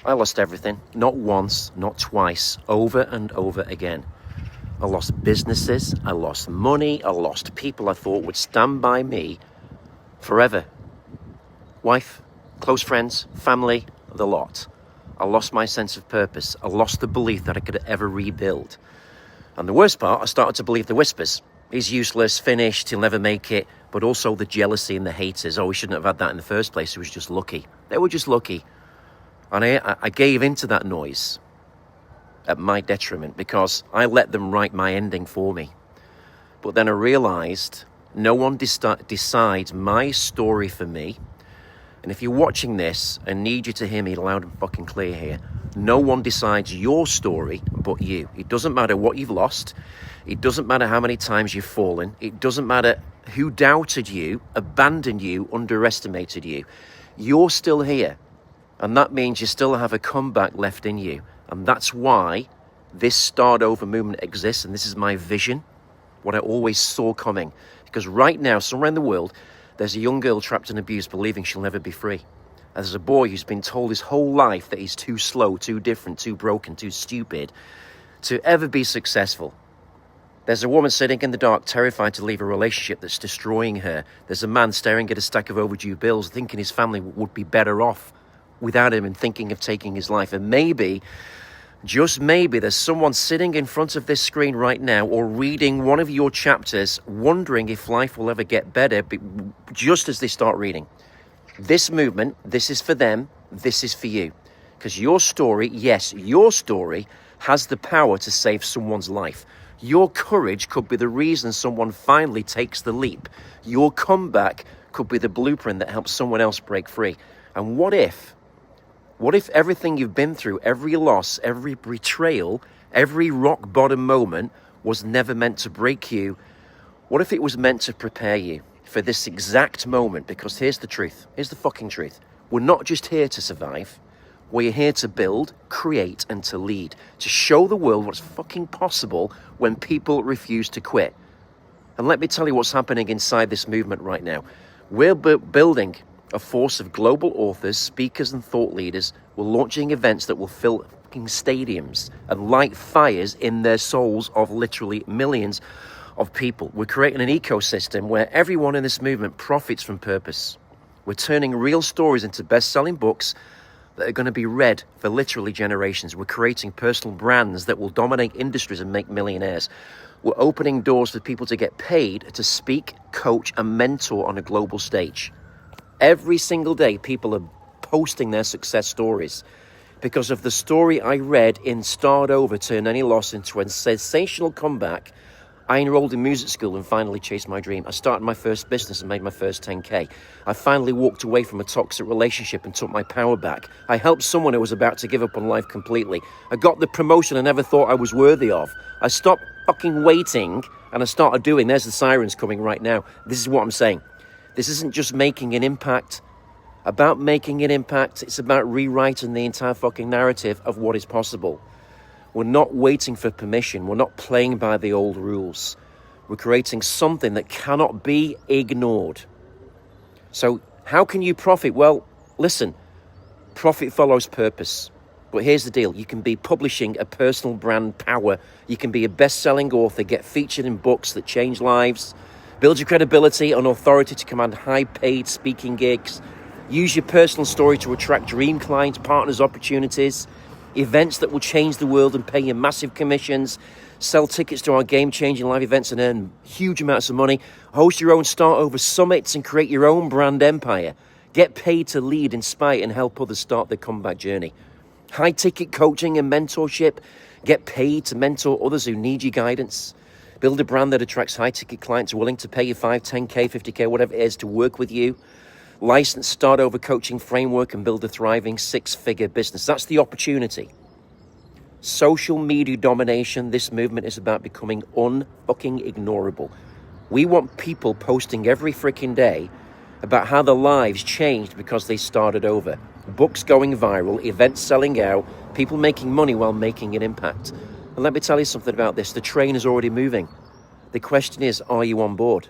I lost everything. Not once, not twice, over and over again. I lost businesses, I lost money, I lost people I thought would stand by me forever. Wife, close friends, family, the lot. I lost my sense of purpose. I lost the belief that I could ever rebuild. And the worst part, I started to believe the whispers. He's useless, finished, he'll never make it. But also the jealousy and the haters. Oh, we shouldn't have had that in the first place. He was just lucky. They were just lucky. And I gave into that noise at my detriment because I let them write my ending for me. But then I realized no one decides my story for me. And if you're watching this, I need you to hear me loud and fucking clear here. No one decides your story but you. It doesn't matter what you've lost. It doesn't matter how many times you've fallen. It doesn't matter who doubted you, abandoned you, underestimated you. You're still here. And that means you still have a comeback left in you. And that's why this start over movement exists. And this is my vision, what I always saw coming. Because right now, somewhere in the world, there's a young girl trapped in abuse believing she'll never be free. And there's a boy who's been told his whole life that he's too slow, too different, too broken, too stupid to ever be successful. There's a woman sitting in the dark, terrified to leave a relationship that's destroying her. There's a man staring at a stack of overdue bills, thinking his family would be better off without him and thinking of taking his life. And maybe, just maybe, there's someone sitting in front of this screen right now or reading one of your chapters wondering if life will ever get better just as they start reading. This movement, this is for them, this is for you. Because your story, yes, your story has the power to save someone's life. Your courage could be the reason someone finally takes the leap. Your comeback could be the blueprint that helps someone else break free. And what if everything you've been through, every loss, every betrayal, every rock bottom moment was never meant to break you? What if it was meant to prepare you for this exact moment? Because here's the truth. Here's the fucking truth. We're not just here to survive. We're here to build, create, and to lead. To show the world what's fucking possible when people refuse to quit. And let me tell you what's happening inside this movement right now. We're building a force of global authors, speakers, and thought leaders. We're launching events that will fill fucking stadiums and light fires in their souls of literally millions of people. We're creating an ecosystem where everyone in this movement profits from purpose. We're turning real stories into best-selling books that are going to be read for literally generations. We're creating personal brands that will dominate industries and make millionaires. We're opening doors for people to get paid to speak, coach, and mentor on a global stage. Every single day, people are posting their success stories. Because of the story I read in Start Over, Turn Any Loss into a Sensational Comeback, I enrolled in music school and finally chased my dream. I started my first business and made my first 10K. I finally walked away from a toxic relationship and took my power back. I helped someone who was about to give up on life completely. I got the promotion I never thought I was worthy of. I stopped fucking waiting and I started doing. There's the sirens coming right now. This is what I'm saying. This isn't just making an impact. About making an impact, it's about rewriting the entire fucking narrative of what is possible. We're not waiting for permission. We're not playing by the old rules. We're creating something that cannot be ignored. So how can you profit? Well, listen, profit follows purpose. But here's the deal. You can be publishing a personal brand power. You can be a best-selling author, get featured in books that change lives, build your credibility and authority to command high-paid speaking gigs, use your personal story to attract dream clients, partners, opportunities, events that will change the world and pay you massive commissions, sell tickets to our game-changing live events and earn huge amounts of money, host your own Start Over summits and create your own brand empire. Get paid to lead, inspire, and help others start their comeback journey. High-ticket coaching and mentorship. Get paid to mentor others who need your guidance. Build a brand that attracts high-ticket clients willing to pay you 5, 10K, 50K, whatever it is to work with you. Licensed Start Over coaching framework and build a thriving 6-figure business. That's the opportunity. Social media domination. This movement is about becoming unfucking ignorable. We want people posting every freaking day about how their lives changed because they started over. Books going viral, events selling out, people making money while making an impact. And let me tell you something about this. The train is already moving. The question is, are you on board?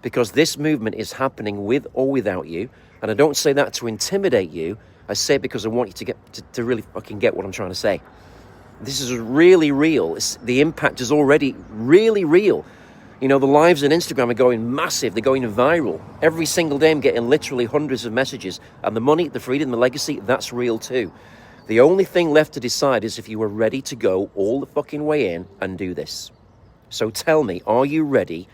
Because this movement is happening with or without you. And I don't say that to intimidate you. I say it because I want you to get to really fucking get what I'm trying to say. This is really real. The impact is already really real. You know, the lives on Instagram are going massive. They're going viral. Every single day I'm getting literally hundreds of messages. And the money, the freedom, the legacy, that's real too. The only thing left to decide is if you are ready to go all the fucking way in and do this. So tell me, are you ready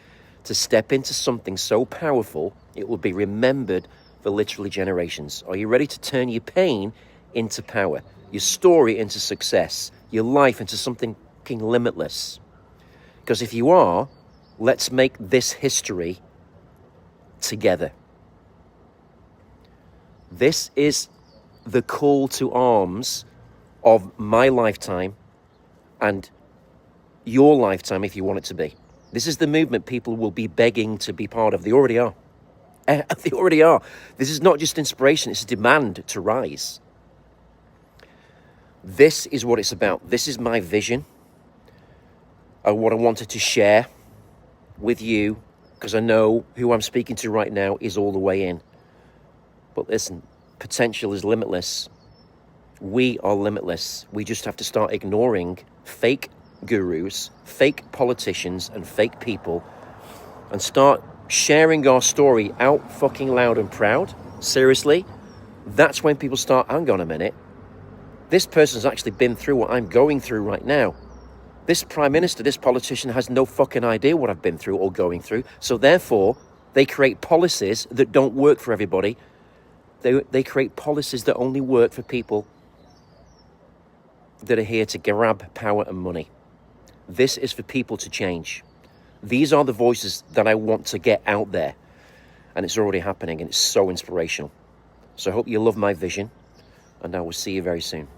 to step into something so powerful it will be remembered for literally generations? Are you ready to turn your pain into power, your story into success, your life into something fucking limitless? Because if you are, let's make this history together. This is the call to arms of my lifetime and your lifetime if you want it to be. This is the movement people will be begging to be part of. They already are. They already are. This is not just inspiration, it's a demand to rise. This is what it's about. This is my vision and what I wanted to share with you, because I know who I'm speaking to right now is all the way in. But listen, potential is limitless. We are limitless. We just have to start ignoring fake gurus, fake politicians, and fake people, and start sharing our story out fucking loud and proud. Seriously, that's when people start, hang on a minute, this person's actually been through what I'm going through right now. This prime minister, this politician has no fucking idea what I've been through or going through. So therefore, they create policies that don't work for everybody. They create policies that only work for people that are here to grab power and money. This is for people to change. These are the voices that I want to get out there. And it's already happening, and it's so inspirational. So I hope you love my vision, and I will see you very soon.